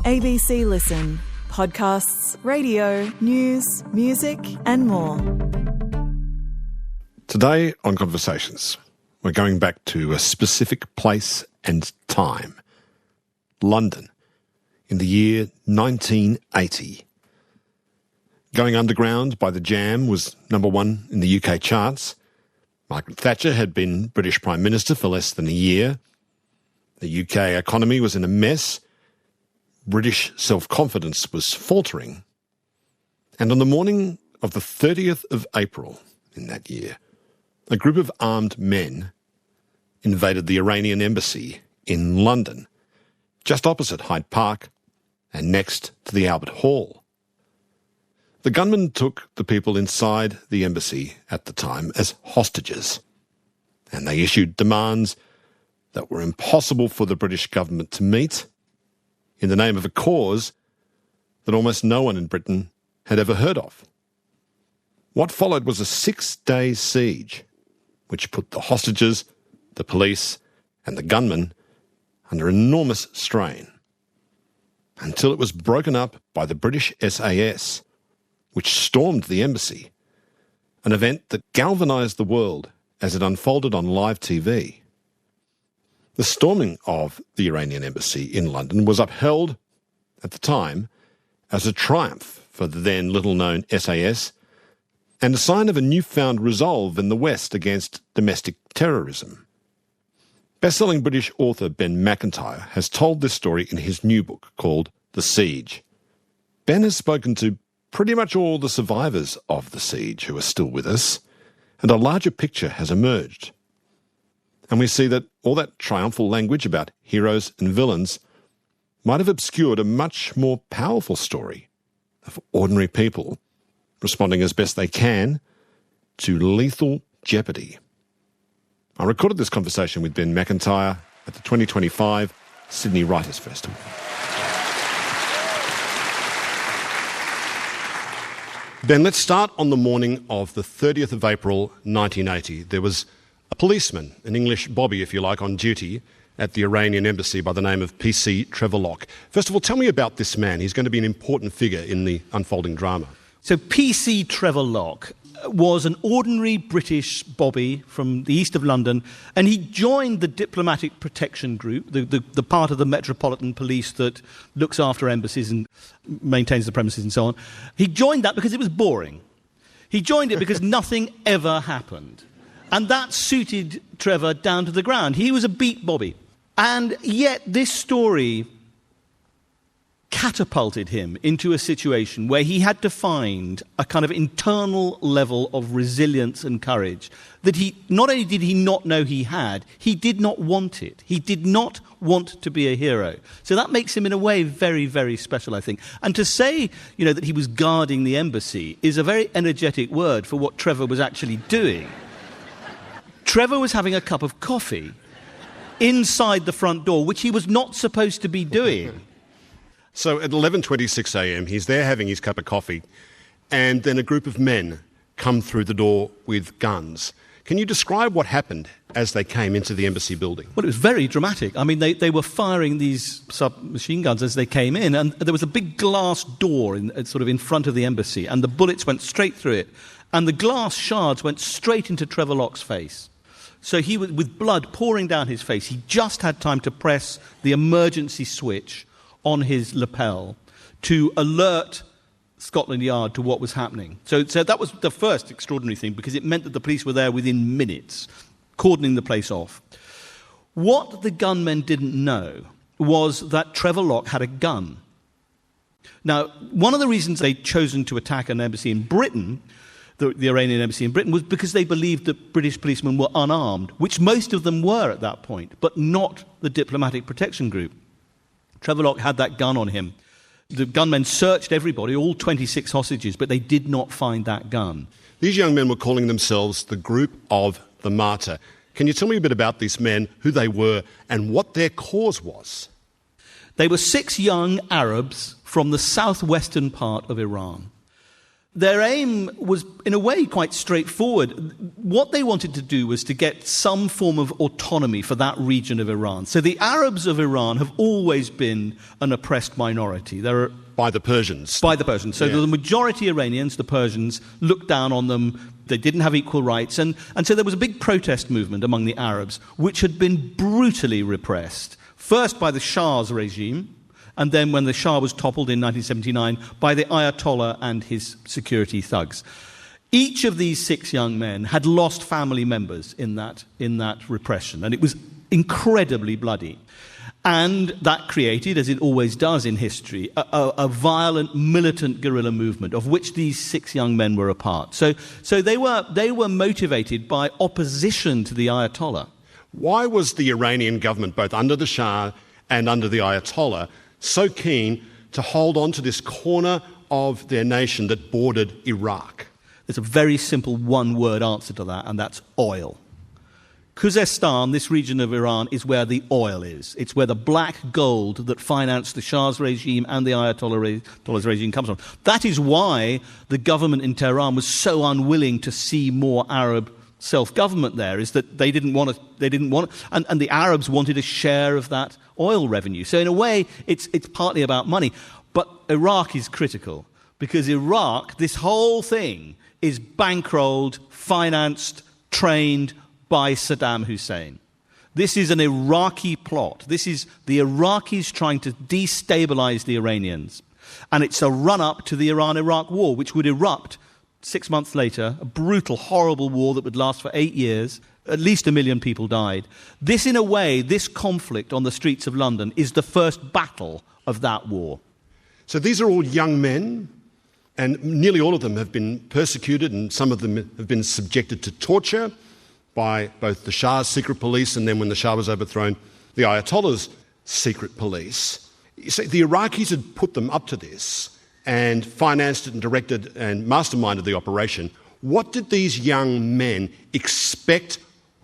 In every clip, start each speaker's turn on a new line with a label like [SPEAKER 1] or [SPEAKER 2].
[SPEAKER 1] ABC Listen. Podcasts, radio, news, music and more.
[SPEAKER 2] Today on Conversations, we're going back to a specific place and time. London, in the year 1980. Going Underground by The Jam was number one in the UK charts. Margaret Thatcher had been British Prime Minister for less than a year. The UK economy was in a mess. British self-confidence was faltering. And on the morning of the 30th of April in that year, a group of armed men invaded the Iranian Embassy in London, just opposite Hyde Park and next to the Albert Hall. The gunmen took the people inside the embassy at the time as hostages, and they issued demands that were impossible for the British government to meet in the name of a cause that almost no one in Britain had ever heard of. What followed was a 6-day siege, which put the hostages, the police, and the gunmen under enormous strain, until it was broken up by the British SAS, which stormed the embassy, an event that galvanised the world as it unfolded on live TV. The storming of the Iranian Embassy in London was upheld, at the time, as a triumph for the then little-known SAS and a sign of a newfound resolve in the West against domestic terrorism. Best-selling British author Ben McIntyre has told this story in his new book called The Siege. Ben has spoken to pretty much all the survivors of the siege who are still with us, and a larger picture has emerged. And we see that all that triumphal language about heroes and villains might have obscured a much more powerful story of ordinary people responding as best they can to lethal jeopardy. I recorded this conversation with Ben McIntyre at the 2025 Sydney Writers' Festival. Ben, let's start on the morning of the 30th of April 1980. There was a policeman, an English bobby if you like, on duty at the Iranian Embassy by the name of PC Trevor. First of all, tell me about this man. He's going to be an important figure in the unfolding drama.
[SPEAKER 3] So PC Trevor was an ordinary British bobby from the east of London, and he joined the Diplomatic Protection Group, the part of the Metropolitan Police that looks after embassies and maintains the premises and so on. He joined that because it was boring. He joined it because nothing ever happened. And that suited Trevor down to the ground. He was a beat bobby. And yet this story catapulted him into a situation where he had to find a kind of internal level of resilience and courage that he, not only did he not know he had, he did not want it. He did not want to be a hero. So that makes him in a way very, very special, I think. And to say, that he was guarding the embassy is a very energetic word for what Trevor was actually doing. Trevor was having a cup of coffee inside the front door, which he was not supposed to be doing.
[SPEAKER 2] So at 11:26 a.m, he's there having his cup of coffee, and then a group of men come through the door with guns. Can you describe what happened as they came into the embassy building?
[SPEAKER 3] Well, it was very dramatic. I mean, they were firing these submachine guns as they came in, and there was a big glass door in front of the embassy, and the bullets went straight through it, and the glass shards went straight into Trevor Locke's face. So he was, with blood pouring down his face, he just had time to press the emergency switch on his lapel to alert Scotland Yard to what was happening. So that was the first extraordinary thing, because it meant that the police were there within minutes, cordoning the place off. What the gunmen didn't know was that Trevor Locke had a gun. Now, one of the reasons they'd chosen to attack an embassy in Britain, the Iranian embassy in Britain, was because they believed that British policemen were unarmed, which most of them were at that point, but not the Diplomatic Protection Group. Trevor Locke had that gun on him. The gunmen searched everybody, all 26 hostages, but they did not find that gun.
[SPEAKER 2] These young men were calling themselves the group of the Martyr. Can you tell me a bit about these men, who they were, and what their cause was?
[SPEAKER 3] They were 6 young Arabs from the southwestern part of Iran. Their aim was, in a way, quite straightforward. What they wanted to do was to get some form of autonomy for that region of Iran. So the Arabs of Iran have always been an oppressed minority.
[SPEAKER 2] By the Persians.
[SPEAKER 3] By the Persians. So the majority Iranians, the Persians, looked down on them. They didn't have equal rights. And so there was a big protest movement among the Arabs, which had been brutally repressed, first by the Shah's regime, and then when the Shah was toppled in 1979 by the Ayatollah and his security thugs. Each of these 6 young men had lost family members in that repression, and it was incredibly bloody. And that created, as it always does in history, a violent, militant guerrilla movement of which these 6 young men were a part. So they were motivated by opposition to the Ayatollah.
[SPEAKER 2] Why was the Iranian government, both under the Shah and under the Ayatollah, so keen to hold on to this corner of their nation that bordered Iraq?
[SPEAKER 3] There's a very simple one-word answer to that, and that's oil. Khuzestan, this region of Iran, is where the oil is. It's where the black gold that financed the Shah's regime and the Ayatollah's regime comes from. That is why the government in Tehran was so unwilling to see more Arab self-government there, is that they didn't want and the Arabs wanted a share of that oil revenue. So in a way, it's partly about money. But Iraq is critical, because Iraq, this whole thing, is bankrolled, financed, trained by Saddam Hussein. This is an Iraqi plot. This is the Iraqis trying to destabilize the Iranians. And it's a run-up to the Iran-Iraq war, which would erupt 6 months later, a brutal, horrible war that would last for 8 years. At least 1 million people died. This, in a way, this conflict on the streets of London is the first battle of that war.
[SPEAKER 2] So these are all young men, and nearly all of them have been persecuted, and some of them have been subjected to torture by both the Shah's secret police and then, when the Shah was overthrown, the Ayatollah's secret police. You see, the Iraqis had put them up to this and financed it and directed and masterminded the operation. What did these young men expect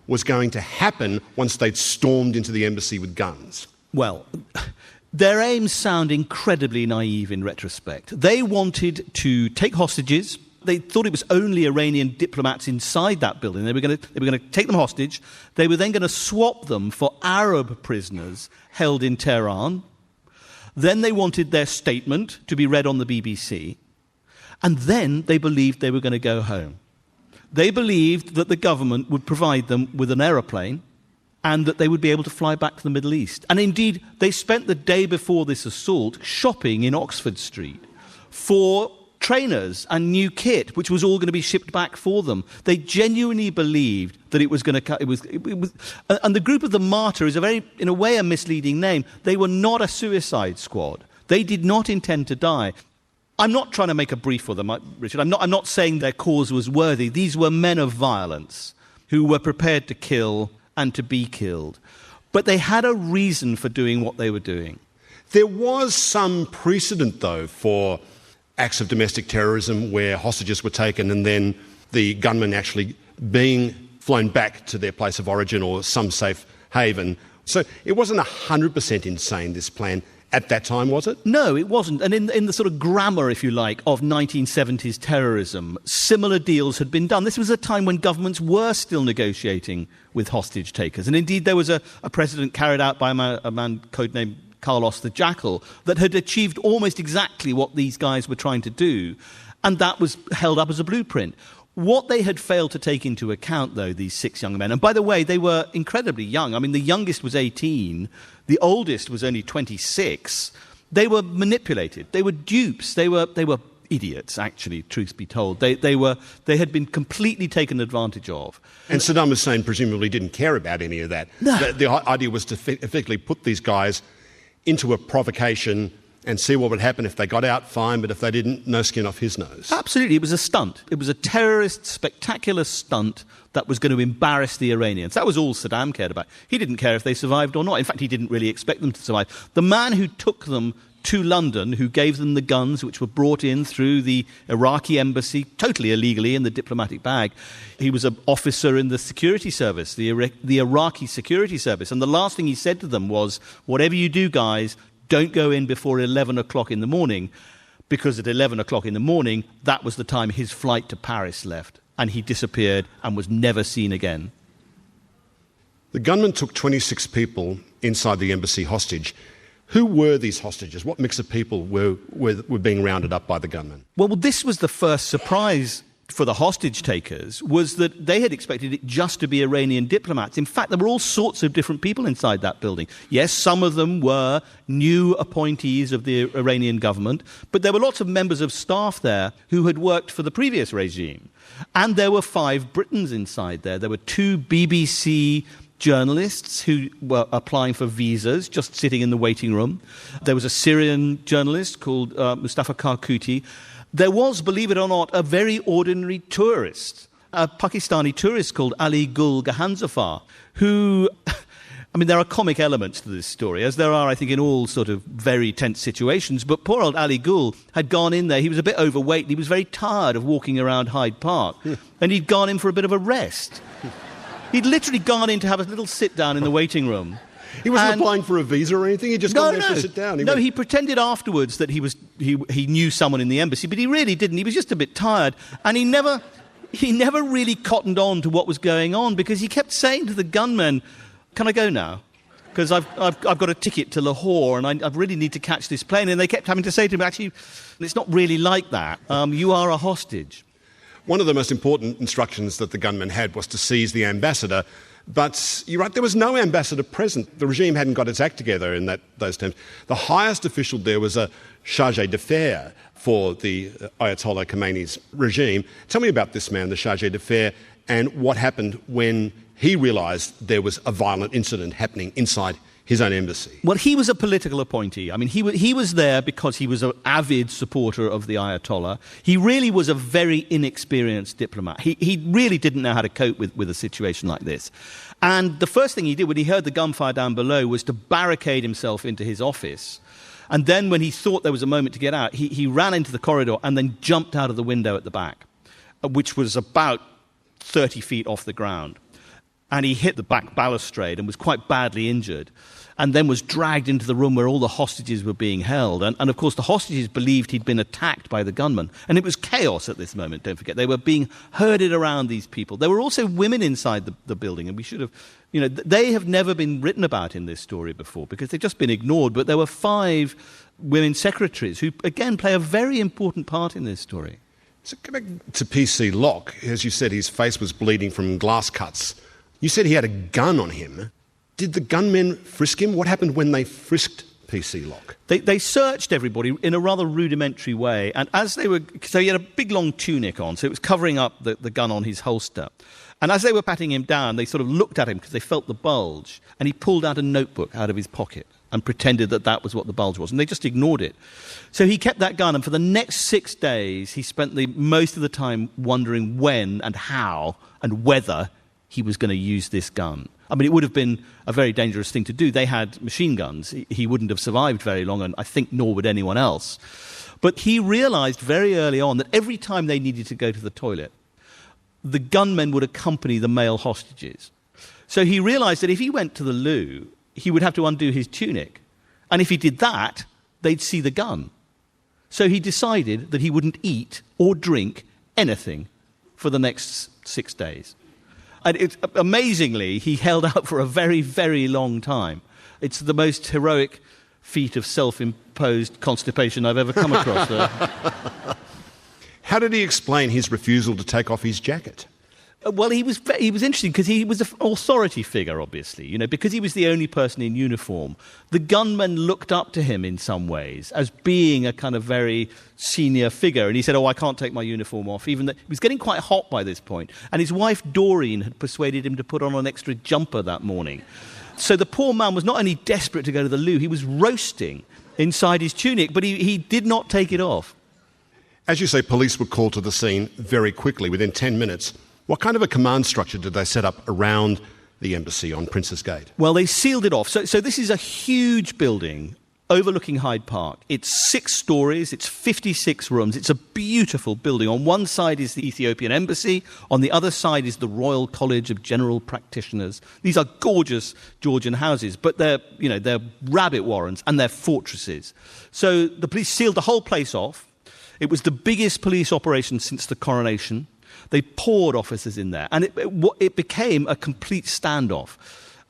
[SPEAKER 2] was going to happen once they'd stormed into the embassy with guns?
[SPEAKER 3] Well, their aims sound incredibly naive in retrospect. They wanted to take hostages. They thought it was only Iranian diplomats inside that building. They were going to take them hostage. They were then going to swap them for Arab prisoners held in Tehran. Then they wanted their statement to be read on the BBC. And then they believed they were going to go home. They believed that the government would provide them with an aeroplane and that they would be able to fly back to the Middle East. And indeed, they spent the day before this assault shopping in Oxford Street for trainers and new kit, which was all going to be shipped back for them. They genuinely believed that it was going to and the group of the Martyr is in a way, a misleading name. They were not a suicide squad. They did not intend to die. I'm not trying to make a brief for them, Richard. I'm not saying their cause was worthy. These were men of violence who were prepared to kill and to be killed. But they had a reason for doing what they were doing.
[SPEAKER 2] There was some precedent, though, for acts of domestic terrorism where hostages were taken and then the gunmen actually being flown back to their place of origin or some safe haven. So it wasn't 100% insane, this plan, at that time, was it?
[SPEAKER 3] No, it wasn't. And in the sort of grammar, if you like, of 1970s terrorism, similar deals had been done. This was a time when governments were still negotiating with hostage takers. And indeed, there was a precedent carried out by a man codenamed Carlos the Jackal that had achieved almost exactly what these guys were trying to do. And that was held up as a blueprint. What they had failed to take into account, though, these 6 young men, and by the way, they were incredibly young. I mean, the youngest was 18. The oldest was only 26. They were manipulated. They were dupes. They were idiots, actually, truth be told. They had been completely taken advantage of.
[SPEAKER 2] And Saddam Hussein presumably didn't care about any of that.
[SPEAKER 3] No.
[SPEAKER 2] The idea was to effectively put these guys into a provocation and see what would happen. If they got out, fine, but if they didn't, no skin off his nose.
[SPEAKER 3] Absolutely. It was a stunt. It was a terrorist, spectacular stunt that was going to embarrass the Iranians. That was all Saddam cared about. He didn't care if they survived or not. In fact, he didn't really expect them to survive. The man who took them to London, who gave them the guns which were brought in through the Iraqi embassy, totally illegally in the diplomatic bag, he was an officer in the security service, the Iraqi security service. And the last thing he said to them was, whatever you do, guys, don't go in before 11 o'clock in the morning. because at 11 o'clock in the morning, that was the time his flight to Paris left, and he disappeared and was never seen again.
[SPEAKER 2] The gunman took 26 people inside the embassy hostage. Who were these hostages? What mix of people were being rounded up by the gunman?
[SPEAKER 3] Well, this was the first surprise for the hostage takers, was that they had expected it just to be Iranian diplomats. In fact, there were all sorts of different people inside that building. Yes, some of them were new appointees of the Iranian government, but there were lots of members of staff there who had worked for the previous regime. And there were 5 Britons inside there. There were 2 BBC journalists who were applying for visas, just sitting in the waiting room. There was a Syrian journalist called Mustafa Karkuti. There was, believe it or not, a very ordinary tourist, a Pakistani tourist called Ali Gul Gahanzafar, who, I mean, there are comic elements to this story, as there are, I think, in all sort of very tense situations. But poor old Ali Gul had gone in there. He was a bit overweight, and he was very tired of walking around Hyde Park. And he'd gone in for a bit of a rest. He'd literally gone in to have a little sit-down in the waiting room.
[SPEAKER 2] He wasn't applying for a visa or anything? He just got there to sit down?
[SPEAKER 3] He pretended afterwards that he knew someone in the embassy, but he really didn't. He was just a bit tired. And he never really cottoned on to what was going on, because he kept saying to the gunmen, "Can I go now? Because I've got a ticket to Lahore and I really need to catch this plane." And they kept having to say to him, "Actually, it's not really like that. You are a hostage."
[SPEAKER 2] One of the most important instructions that the gunman had was to seize the ambassador. But you're right, there was no ambassador present. The regime hadn't got its act together in those terms. The highest official there was a chargé d'affaires for the Ayatollah Khomeini's regime. Tell me about this man, the chargé d'affaires, and what happened when he realised there was a violent incident happening inside his own embassy.
[SPEAKER 3] Well, he was a political appointee. I mean, he was there because he was an avid supporter of the Ayatollah. He really was a very inexperienced diplomat. He really didn't know how to cope with a situation like this. And the first thing he did when he heard the gunfire down below was to barricade himself into his office. And then when he thought there was a moment to get out, he ran into the corridor and then jumped out of the window at the back, which was about 30 feet off the ground. And he hit the back balustrade and was quite badly injured, and then was dragged into the room where all the hostages were being held. And of course, the hostages believed he'd been attacked by the gunman. And it was chaos at this moment, don't forget. They were being herded around these people. There were also women inside the building, and we should have, they have never been written about in this story before because they've just been ignored. But there were 5 women secretaries who, again, play a very important part in this story.
[SPEAKER 2] So go back to PC Locke. As you said, his face was bleeding from glass cuts. You said he had a gun on him. Did the gunmen frisk him? What happened when they frisked PC Locke?
[SPEAKER 3] They searched everybody in a rather rudimentary way. And as they were... So he had a big, long tunic on, so it was covering up the gun on his holster. And as they were patting him down, they sort of looked at him because they felt the bulge. And he pulled out a notebook out of his pocket and pretended that was what the bulge was. And they just ignored it. So he kept that gun, and for the next 6 days, he spent most of the time wondering when and how and whether he was going to use this gun. I mean, it would have been a very dangerous thing to do. They had machine guns. He wouldn't have survived very long, and I think nor would anyone else. But he realized very early on that every time they needed to go to the toilet, the gunmen would accompany the male hostages. So he realized that if he went to the loo, he would have to undo his tunic. And if he did that, they'd see the gun. So he decided that he wouldn't eat or drink anything for the next 6 days. And amazingly, he held out for a very, very long time. It's the most heroic feat of self-imposed constipation I've ever come across.
[SPEAKER 2] How did he explain his refusal to take off his jacket?
[SPEAKER 3] Well, he was interesting because he was an authority figure, obviously. Because he was the only person in uniform. The gunmen looked up to him in some ways as being a kind of very senior figure. And he said, I can't take my uniform off, even though he was getting quite hot by this point. And his wife, Doreen, had persuaded him to put on an extra jumper that morning. So the poor man was not only desperate to go to the loo, he was roasting inside his tunic, but he did not take it off.
[SPEAKER 2] As you say, police were called to the scene very quickly, within 10 minutes. What kind of a command structure did they set up around the embassy on Prince's Gate?
[SPEAKER 3] Well, they sealed it off. So this is a huge building overlooking Hyde Park. It's 6 stories, it's 56 rooms, it's a beautiful building. On one side is the Ethiopian Embassy, on the other side is the Royal College of General Practitioners. These are gorgeous Georgian houses, but they're rabbit warrens and they're fortresses. So the police sealed the whole place off. It was the biggest police operation since the coronation. They poured officers in there, and it became a complete standoff.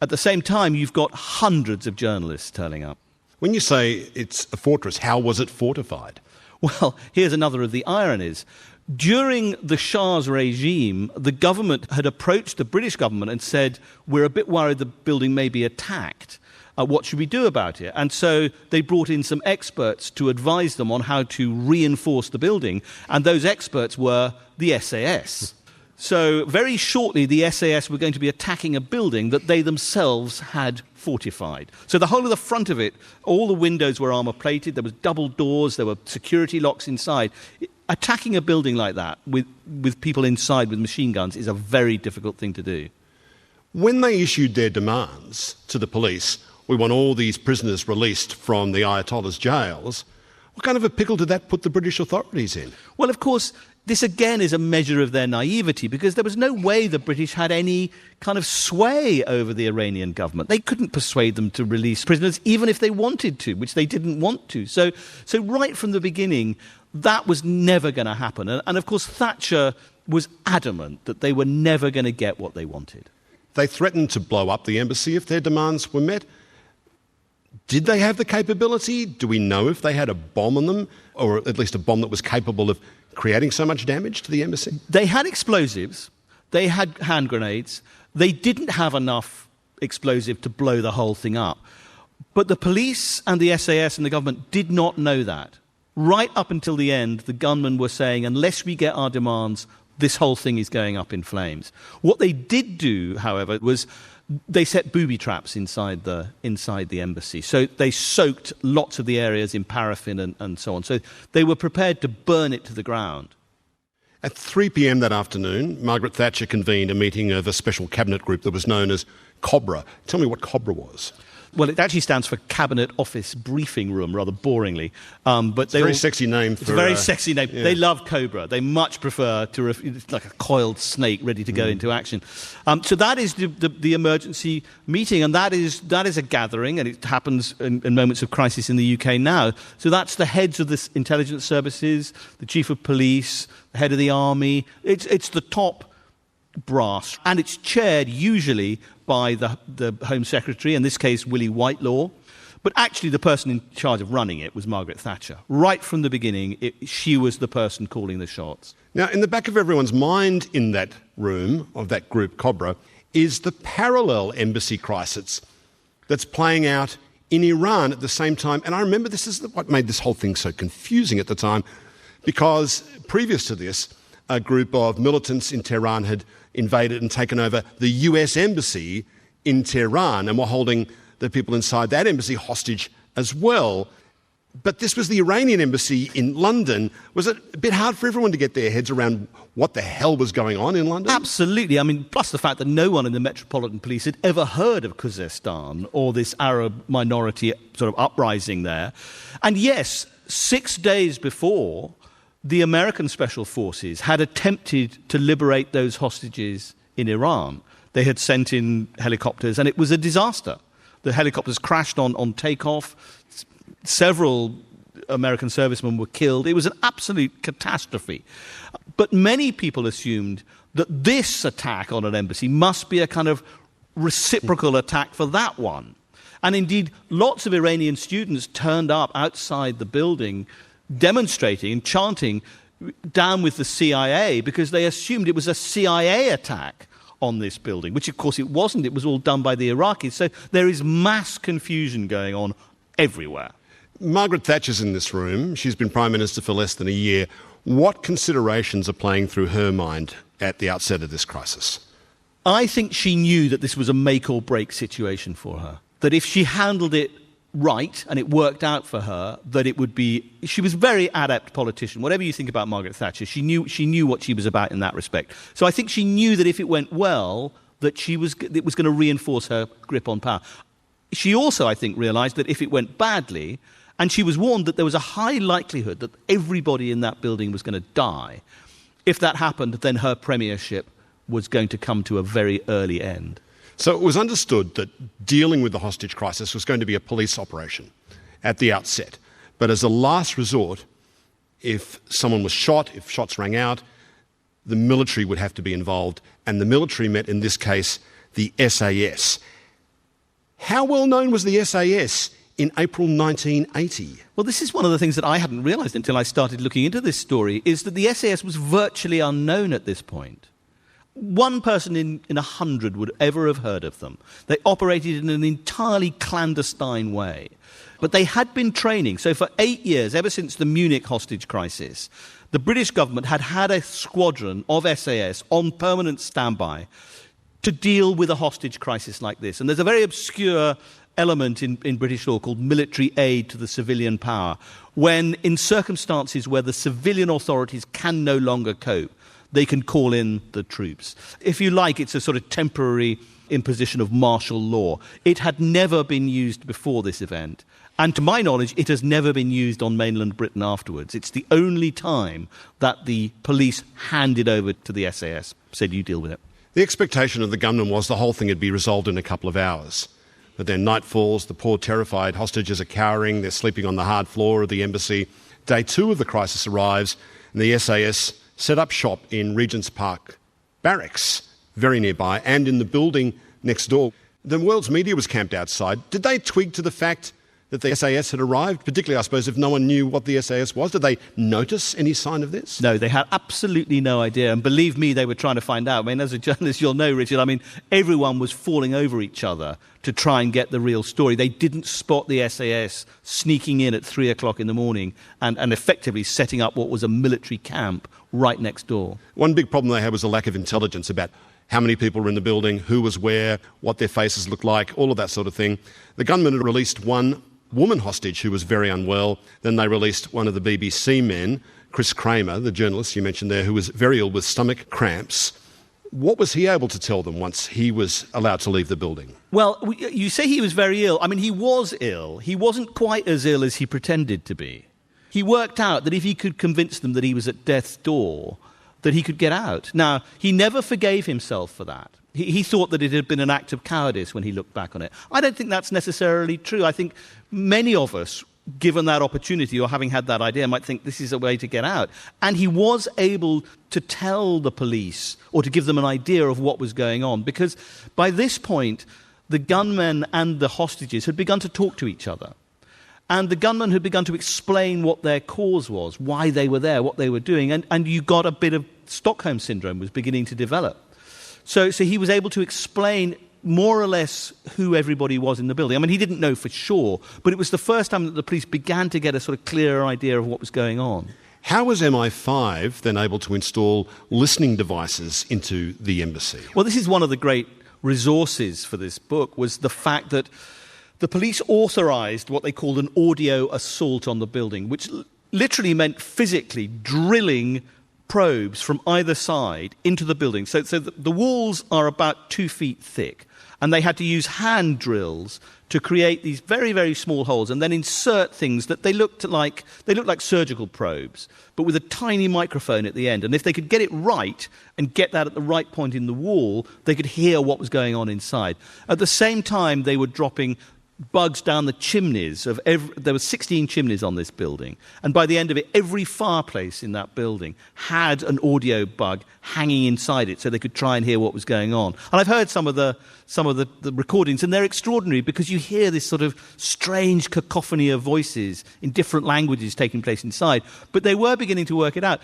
[SPEAKER 3] At the same time, you've got hundreds of journalists turning up.
[SPEAKER 2] When you say it's a fortress, how was it fortified?
[SPEAKER 3] Well, here's another of the ironies. During the Shah's regime, the government had approached the British government and said, we're a bit worried the building may be attacked. What should we do about it? And so they brought in some experts to advise them on how to reinforce the building, and those experts were the SAS. So very shortly, the SAS were going to be attacking a building that they themselves had fortified. So the whole of the front of it, all the windows were armour-plated, there was double doors, there were security locks inside. Attacking a building like that with people inside with machine guns is a very difficult thing to do.
[SPEAKER 2] When they issued their demands to the police, we want all these prisoners released from the Ayatollah's jails, what kind of a pickle did that put the British authorities in?
[SPEAKER 3] Well, of course, this again is a measure of their naivety, because there was no way the British had any kind of sway over the Iranian government. They couldn't persuade them to release prisoners even if they wanted to, which they didn't want to. So right from the beginning, that was never going to happen. And of course, Thatcher was adamant that they were never going to get what they wanted.
[SPEAKER 2] They threatened to blow up the embassy if their demands were met. Did they have the capability? Do we know if they had a bomb on them, or at least a bomb that was capable of creating so much damage to the embassy?
[SPEAKER 3] They had explosives. They had hand grenades. They didn't have enough explosive to blow the whole thing up. But the police and the SAS and the government did not know that. Right up until the end, the gunmen were saying, unless we get our demands, this whole thing is going up in flames. What they did do, however, was they set booby traps inside the embassy. So they soaked lots of the areas in paraffin and so on. So they were prepared to burn it to the ground.
[SPEAKER 2] At 3 p.m. that afternoon, Margaret Thatcher convened a meeting of a special cabinet group that was known as COBRA. Tell me what COBRA was.
[SPEAKER 3] Well, it actually stands for Cabinet Office Briefing Room, rather boringly. But
[SPEAKER 2] it's a very sexy name.
[SPEAKER 3] It's a very sexy name. Yeah. They love Cobra. They much prefer it's like a coiled snake ready to go into action. So that is the emergency meeting, and that is a gathering, and it happens in moments of crisis in the UK now. So that's the heads of the intelligence services, the chief of police, the head of the army. It's the top brass, and it's chaired usually by the Home Secretary, in this case Willie Whitelaw, but actually the person in charge of running it was Margaret Thatcher. Right from the beginning, she was the person calling the shots.
[SPEAKER 2] Now, in the back of everyone's mind in that room, of that group COBRA, is the parallel embassy crisis that's playing out in Iran at the same time. And I remember this is what made this whole thing so confusing at the time, because previous to this, a group of militants in Tehran had invaded and taken over the US embassy in Tehran and were holding the people inside that embassy hostage as well. But this was the Iranian embassy in London. Was it a bit hard for everyone to get their heads around what the hell was going on in London?
[SPEAKER 3] Absolutely. I mean, plus the fact that no one in the Metropolitan Police had ever heard of Khuzestan or this Arab minority sort of uprising there. And yes, 6 days before, the American Special Forces had attempted to liberate those hostages in Iran. They had sent in helicopters, and it was a disaster. The helicopters crashed on takeoff. Several American servicemen were killed. It was an absolute catastrophe. But many people assumed that this attack on an embassy must be a kind of reciprocal attack for that one. And indeed, lots of Iranian students turned up outside the building demonstrating and chanting down with the CIA, because they assumed it was a CIA attack on this building, which of course it wasn't. It was all done by the Iraqis. So there is mass confusion going on everywhere.
[SPEAKER 2] Margaret Thatcher's in this room. She's been Prime Minister for less than a year. What considerations are playing through her mind at the outset of this crisis?
[SPEAKER 3] I think she knew that this was a make or break situation for her, that if she handled it right, and it worked out for her, that it would be... She was a very adept politician. Whatever you think about Margaret Thatcher, she knew what she was about in that respect. So I think she knew that if it went well, that it was going to reinforce her grip on power. She also, I think, realised that if it went badly, and she was warned that there was a high likelihood that everybody in that building was going to die, if that happened, then her premiership was going to come to a very early end.
[SPEAKER 2] So it was understood that dealing with the hostage crisis was going to be a police operation at the outset. But as a last resort, if someone was shot, if shots rang out, the military would have to be involved, and the military meant, in this case, the SAS. How well known was the SAS in April 1980?
[SPEAKER 3] Well, this is one of the things that I hadn't realised until I started looking into this story, is that the SAS was virtually unknown at this point. One person in 100 would ever have heard of them. They operated in an entirely clandestine way. But they had been training. So for 8 years, ever since the Munich hostage crisis, the British government had had a squadron of SAS on permanent standby to deal with a hostage crisis like this. And there's a very obscure element in British law called military aid to the civilian power, when in circumstances where the civilian authorities can no longer cope, they can call in the troops. If you like, it's a sort of temporary imposition of martial law. It had never been used before this event. And to my knowledge, it has never been used on mainland Britain afterwards. It's the only time that the police handed over to the SAS, said, you deal with it.
[SPEAKER 2] The expectation of the gunman was the whole thing would be resolved in a couple of hours. But then night falls, the poor terrified hostages are cowering, they're sleeping on the hard floor of the embassy. Day 2 of the crisis arrives, and the SAS set up shop in Regent's Park Barracks, very nearby, and in the building next door. The world's media was camped outside. Did they twig to the fact that the SAS had arrived, particularly, I suppose, if no one knew what the SAS was? Did they notice any sign of this?
[SPEAKER 3] No, they had absolutely no idea. And believe me, they were trying to find out. I mean, as a journalist, you'll know, Richard, everyone was falling over each other to try and get the real story. They didn't spot the SAS sneaking in at 3 o'clock in the morning and effectively setting up what was a military camp right next door.
[SPEAKER 2] One big problem they had was a lack of intelligence about how many people were in the building, who was where, what their faces looked like, all of that sort of thing. The gunmen had released one woman hostage who was very unwell. Then they released one of the BBC men, Chris Kramer, the journalist you mentioned there, who was very ill with stomach cramps. What was he able to tell them once he was allowed to leave the building?
[SPEAKER 3] Well, you say he was very ill. I mean, he was ill. He wasn't quite as ill as he pretended to be. He worked out that if he could convince them that he was at death's door, that he could get out. Now, he never forgave himself for that. He thought that it had been an act of cowardice when he looked back on it. I don't think that's necessarily true. I think many of us, given that opportunity or having had that idea, might think this is a way to get out. And he was able to tell the police or to give them an idea of what was going on, because by this point, the gunmen and the hostages had begun to talk to each other. And the gunmen had begun to explain what their cause was, why they were there, what they were doing. And you got a bit of Stockholm syndrome was beginning to develop. So he was able to explain more or less who everybody was in the building. I mean, he didn't know for sure, but it was the first time that the police began to get a sort of clearer idea of what was going on.
[SPEAKER 2] How was MI5 then able to install listening devices into the embassy?
[SPEAKER 3] Well, this is one of the great resources for this book, was the fact that the police authorised what they called an audio assault on the building, which literally meant physically drilling probes from either side into the building. So the walls are about 2 feet thick, and they had to use hand drills to create these very, very small holes and then insert things that they looked like surgical probes, but with a tiny microphone at the end. And if they could get it right and get that at the right point in the wall, they could hear what was going on inside. At the same time, they were dropping bugs down the chimneys of there were 16 chimneys on this building, and by the end of it, every fireplace in that building had an audio bug hanging inside it, so they could try and hear what was going on. And I've heard some of the recordings, and they're extraordinary because you hear this sort of strange cacophony of voices in different languages taking place inside. But they were beginning to work it out.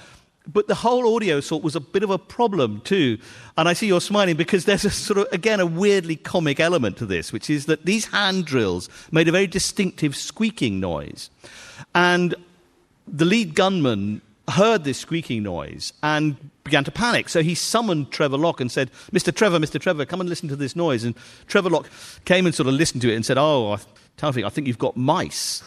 [SPEAKER 3] But the whole audio assault was a bit of a problem too. And I see you're smiling because there's a sort of, again, a weirdly comic element to this, which is that these hand drills made a very distinctive squeaking noise. And the lead gunman heard this squeaking noise and began to panic. So he summoned Trevor Locke and said, Mr. Trevor, come and listen to this noise. And Trevor Locke came and sort of listened to it and said, I think you've got mice.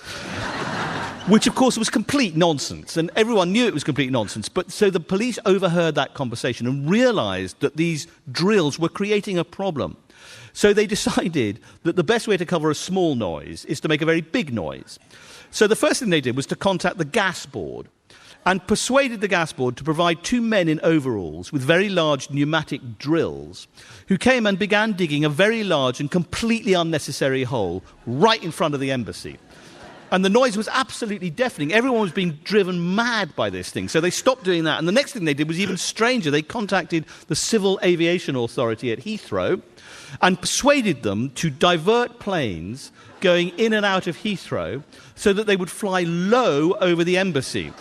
[SPEAKER 3] Which, of course, was complete nonsense, and everyone knew it was complete nonsense. But so the police overheard that conversation and realised that these drills were creating a problem. So they decided that the best way to cover a small noise is to make a very big noise. So the first thing they did was to contact the gas board and persuaded the gas board to provide 2 men in overalls with very large pneumatic drills who came and began digging a very large and completely unnecessary hole right in front of the embassy. And the noise was absolutely deafening. Everyone was being driven mad by this thing. So they stopped doing that. And the next thing they did was even stranger. They contacted the Civil Aviation Authority at Heathrow and persuaded them to divert planes going in and out of Heathrow so that they would fly low over the embassy.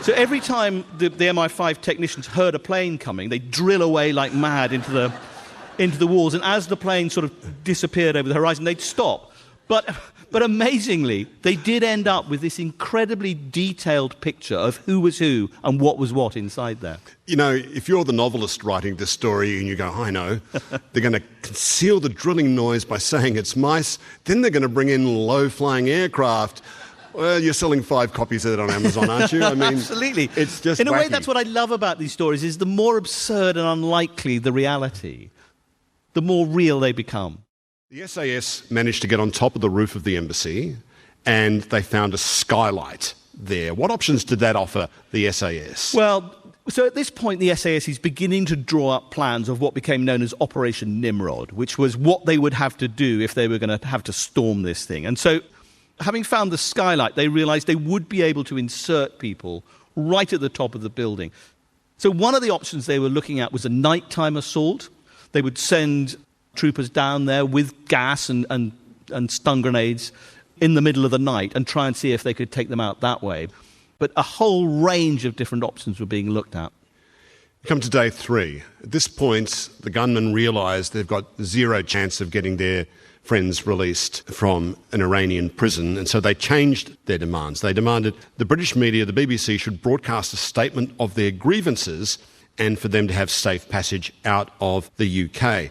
[SPEAKER 3] So every time the MI5 technicians heard a plane coming, they'd drill away like mad into the walls. And as the plane sort of disappeared over the horizon, they'd stop. But amazingly, they did end up with this incredibly detailed picture of who was who and what was what inside there.
[SPEAKER 2] You know, if you're the novelist writing this story and you go, I know, they're going to conceal the drilling noise by saying it's mice, then they're going to bring in low-flying aircraft. Well, you're selling 5 copies of it on Amazon, aren't you? I mean,
[SPEAKER 3] absolutely.
[SPEAKER 2] It's just
[SPEAKER 3] in a
[SPEAKER 2] wacky.
[SPEAKER 3] way, that's what I love about these stories, is the more absurd and unlikely the reality, the more real they become.
[SPEAKER 2] The SAS managed to get on top of the roof of the embassy and they found a skylight there. What options did that offer the SAS?
[SPEAKER 3] Well, so at this point, the SAS is beginning to draw up plans of what became known as Operation Nimrod, which was what they would have to do if they were going to have to storm this thing. And so, having found the skylight, they realized they would be able to insert people right at the top of the building. So one of the options they were looking at was a nighttime assault. They would send troopers down there with gas and stun grenades in the middle of the night and try and see if they could take them out that way. But a whole range of different options were being looked at.
[SPEAKER 2] Come to day 3. At this point, the gunmen realise they've got zero chance of getting their friends released from an Iranian prison, and so they changed their demands. They demanded the British media, the BBC, should broadcast a statement of their grievances and for them to have safe passage out of the UK.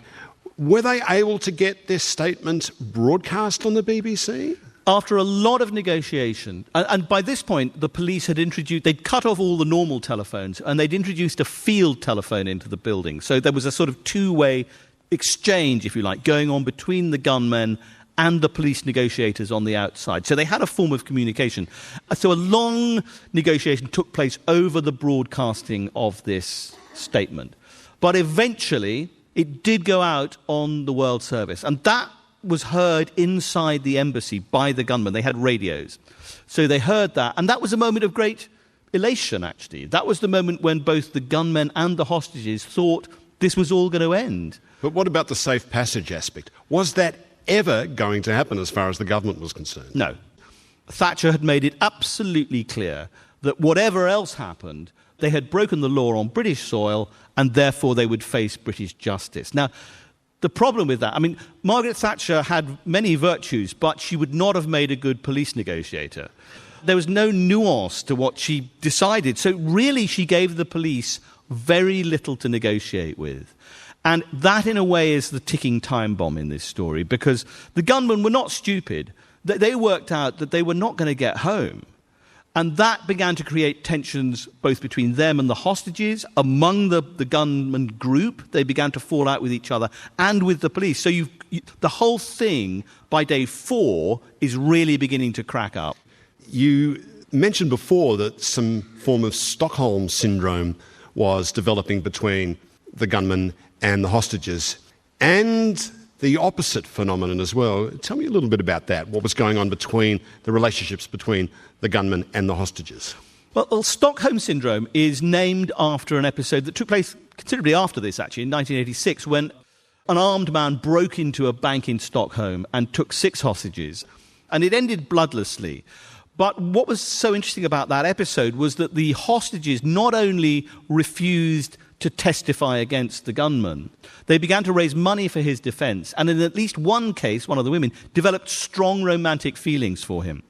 [SPEAKER 2] Were they able to get this statement broadcast on the BBC?
[SPEAKER 3] After a lot of negotiation, and by this point the police had they'd cut off all the normal telephones and they'd introduced a field telephone into the building. So there was a sort of two-way exchange, if you like, going on between the gunmen and the police negotiators on the outside. So they had a form of communication. So a long negotiation took place over the broadcasting of this statement. But eventually it did go out on the World Service, and that was heard inside the embassy by the gunmen. They had radios. So they heard that, and that was a moment of great elation, actually. That was the moment when both the gunmen and the hostages thought this was all going to end.
[SPEAKER 2] But what about the safe passage aspect? Was that ever going to happen as far as the government was concerned?
[SPEAKER 3] No. Thatcher had made it absolutely clear that whatever else happened, they had broken the law on British soil, and therefore they would face British justice. Now, the problem with that, I mean, Margaret Thatcher had many virtues, but she would not have made a good police negotiator. There was no nuance to what she decided. So really, she gave the police very little to negotiate with. And that, in a way, is the ticking time bomb in this story, because the gunmen were not stupid. They worked out that they were not going to get home. And that began to create tensions both between them and the hostages, among the gunman group. They began to fall out with each other and with the police. So the whole thing, by day 4, is really beginning to crack up.
[SPEAKER 2] You mentioned before that some form of Stockholm syndrome was developing between the gunmen and the hostages, and the opposite phenomenon as well. Tell me a little bit about that. What was going on between the relationships between the gunmen and the hostages?
[SPEAKER 3] Well, Stockholm Syndrome is named after an episode that took place considerably after this, actually, in 1986, when an armed man broke into a bank in Stockholm and took 6 hostages. And it ended bloodlessly. But what was so interesting about that episode was that the hostages not only refused to testify against the gunman, they began to raise money for his defense, and in at least one case, one of the women developed strong romantic feelings for him.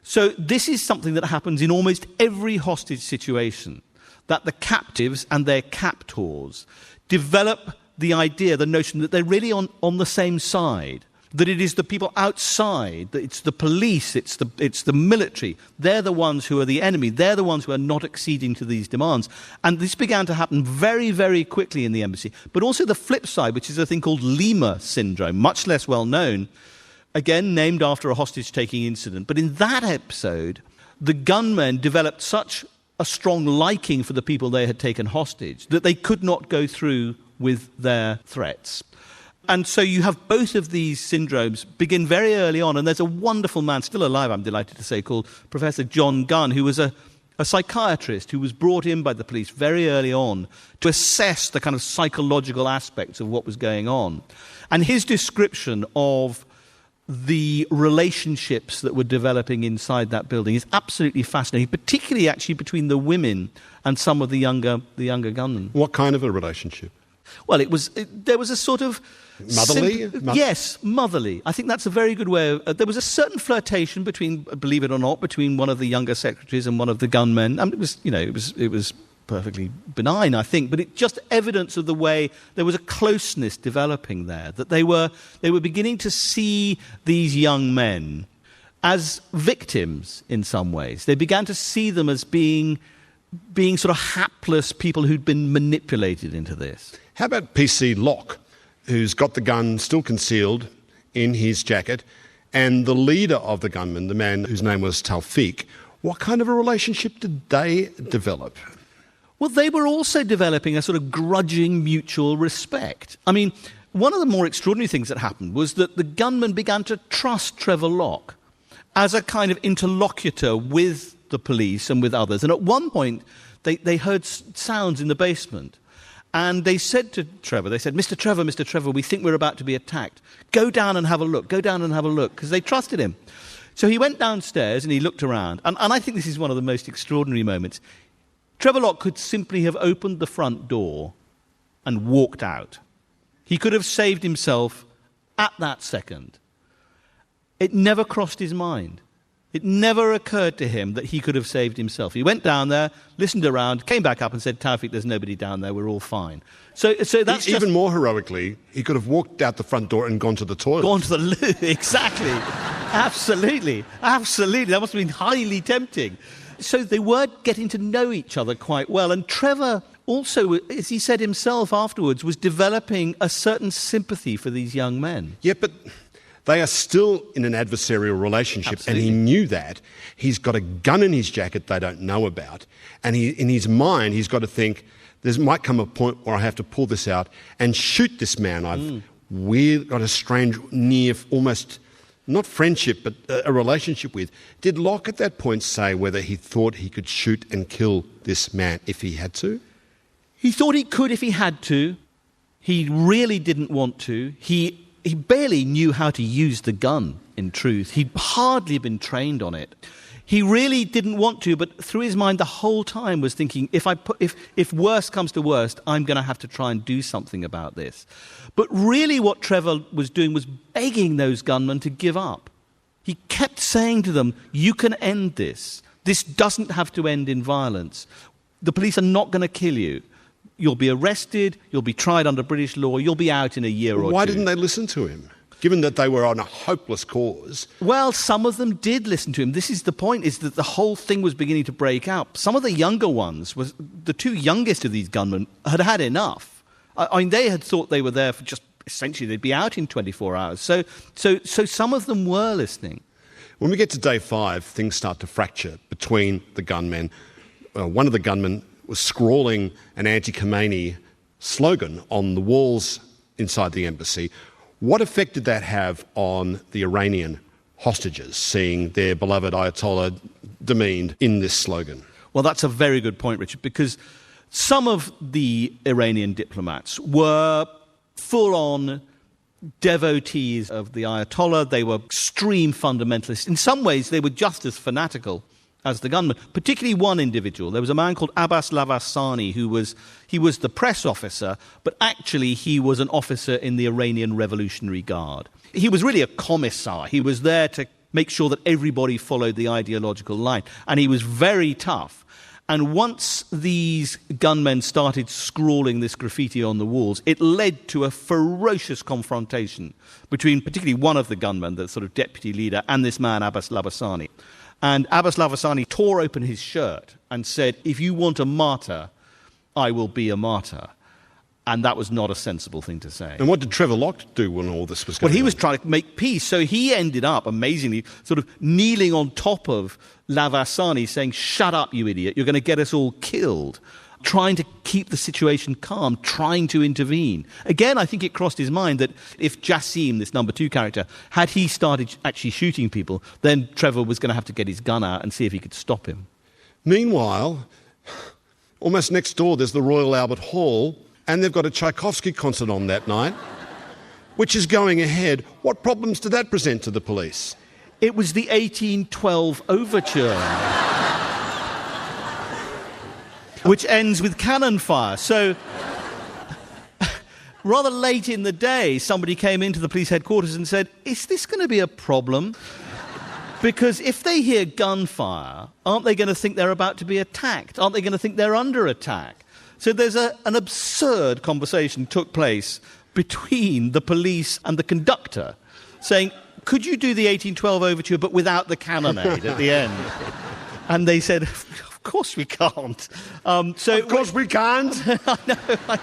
[SPEAKER 3] So this is something that happens in almost every hostage situation, that the captives and their captors develop the idea, the notion that they're really on the same side, that it is the people outside, that it's the police, it's the military. They're the ones who are the enemy. They're the ones who are not acceding to these demands. And this began to happen very, very quickly in the embassy. But also the flip side, which is a thing called Lima syndrome, much less well known, again named after a hostage-taking incident. But in that episode, the gunmen developed such a strong liking for the people they had taken hostage that they could not go through with their threats. And so you have both of these syndromes begin very early on. And there's a wonderful man, still alive, I'm delighted to say, called Professor John Gunn, who was a psychiatrist who was brought in by the police very early on to assess the kind of psychological aspects of what was going on. And his description of the relationships that were developing inside that building is absolutely fascinating, particularly actually between the women and some of the younger gunmen.
[SPEAKER 2] What kind of a relationship?
[SPEAKER 3] Well, there was a sort of...
[SPEAKER 2] Motherly?
[SPEAKER 3] Yes, motherly. I think that's a very good way of... there was a certain flirtation between, believe it or not, between one of the younger secretaries and one of the gunmen. I mean, it was perfectly benign, I think, but it just evidence of the way there was a closeness developing there, that they were beginning to see these young men as victims in some ways. They began to see them as being sort of hapless people who'd been manipulated into this.
[SPEAKER 2] How about PC Locke, who's got the gun still concealed in his jacket, and the leader of the gunmen, the man whose name was Tawfiq? What kind of a relationship did they develop?
[SPEAKER 3] Well, they were also developing a sort of grudging mutual respect. I mean, one of the more extraordinary things that happened was that the gunmen began to trust Trevor Locke as a kind of interlocutor with the police and with others. And at one point, they heard sounds in the basement. And they said to Trevor, Mr. Trevor, we think we're about to be attacked. Go down and have a look, because they trusted him. So he went downstairs and he looked around. And I think this is one of the most extraordinary moments. Trevor Locke could simply have opened the front door and walked out. He could have saved himself at that second. It never crossed his mind. It never occurred to him that he could have saved himself. He went down there, listened around, came back up and said, Tawfiq, there's nobody down there, we're all fine. So that's
[SPEAKER 2] even more heroically, he could have walked out the front door and gone to the toilet.
[SPEAKER 3] Gone to the loo, exactly. Absolutely. That must have been highly tempting. So they were getting to know each other quite well. And Trevor also, as he said himself afterwards, was developing a certain sympathy for these young men.
[SPEAKER 2] Yeah, but they are still in an adversarial relationship.
[SPEAKER 3] Absolutely.
[SPEAKER 2] And he knew that. He's got a gun in his jacket they don't know about. And in his mind, he's got to think, there might come a point where I have to pull this out and shoot this man we've got a strange, near, almost... not friendship, but a relationship with. Did Locke at that point say whether he thought he could shoot and kill this man if he had to?
[SPEAKER 3] He thought he could if he had to. He really didn't want to. He barely knew how to use the gun, in truth. He'd hardly been trained on it. He really didn't want to, but through his mind the whole time was thinking, if worst comes to worst, I'm going to have to try and do something about this. But really what Trevor was doing was begging those gunmen to give up. He kept saying to them, you can end this. This doesn't have to end in violence. The police are not going to kill you. You'll be arrested, you'll be tried under British law, you'll be out in a year or two.
[SPEAKER 2] Why didn't they listen to him? Given that they were on a hopeless cause.
[SPEAKER 3] Well, some of them did listen to him. This is the point, is that the whole thing was beginning to break out. Some of the younger ones, the two youngest of these gunmen, had had enough. I mean, they had thought they were there for just, essentially, they'd be out in 24 hours. So some of them were listening.
[SPEAKER 2] When we get to day 5, things start to fracture between the gunmen. One of the gunmen was scrawling an anti-Khomeini slogan on the walls inside the embassy. What effect did that have on the Iranian hostages, seeing their beloved Ayatollah demeaned in this slogan?
[SPEAKER 3] Well, that's a very good point, Richard, because some of the Iranian diplomats were full-on devotees of the Ayatollah. They were extreme fundamentalists. In some ways, they were just as fanatical as the gunmen, particularly one individual. There was a man called Abbas Lavasani who was the press officer, but actually he was an officer in the Iranian Revolutionary Guard. He was really a commissar. He was there to make sure that everybody followed the ideological line, and he was very tough. And once these gunmen started scrawling this graffiti on the walls, it led to a ferocious confrontation between particularly one of the gunmen, the sort of deputy leader, and this man, Abbas Lavasani. And Abbas Lavasani tore open his shirt and said, if you want a martyr, I will be a martyr. And that was not a sensible thing to say.
[SPEAKER 2] And what did Trevor Locke do when all this was going on?
[SPEAKER 3] Well, he was trying to make peace. So he ended up, amazingly, sort of kneeling on top of Lavasani saying, shut up, you idiot, you're going to get us all killed. trying to keep the situation calm, trying to intervene. Again, I think it crossed his mind that if Jassim, this number 2 character, had he started actually shooting people, then Trevor was going to have to get his gun out and see if he could stop him.
[SPEAKER 2] Meanwhile, almost next door, there's the Royal Albert Hall, and they've got a Tchaikovsky concert on that night, which is going ahead. What problems did that present to the police?
[SPEAKER 3] It was the 1812 overture, which ends with cannon fire. So, rather late in the day, somebody came into the police headquarters and said, is this going to be a problem? Because if they hear gunfire, aren't they going to think they're about to be attacked? Aren't they going to think they're under attack? So there's an absurd conversation took place between the police and the conductor, saying, could you do the 1812 overture but without the cannonade at the end? And they said, of course we can't.
[SPEAKER 2] Of course we can't.
[SPEAKER 3] I know.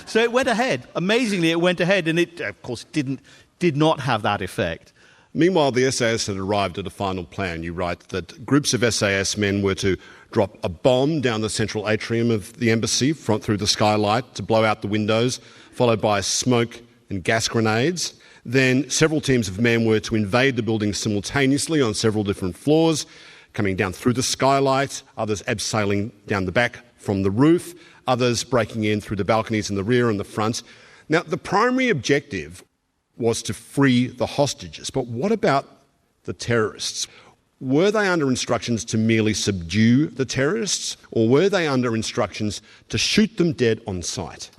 [SPEAKER 3] So it went ahead. Amazingly, it went ahead, and it, of course, did not have that effect.
[SPEAKER 2] Meanwhile, the SAS had arrived at a final plan. You write that groups of SAS men were to drop a bomb down the central atrium of the embassy through the skylight to blow out the windows, followed by smoke and gas grenades. Then several teams of men were to invade the building simultaneously on several different floors, coming down through the skylight, others abseiling down the back from the roof, others breaking in through the balconies in the rear and the front. Now, the primary objective was to free the hostages. But what about the terrorists? Were they under instructions to merely subdue the terrorists, or were they under instructions to shoot them dead on sight?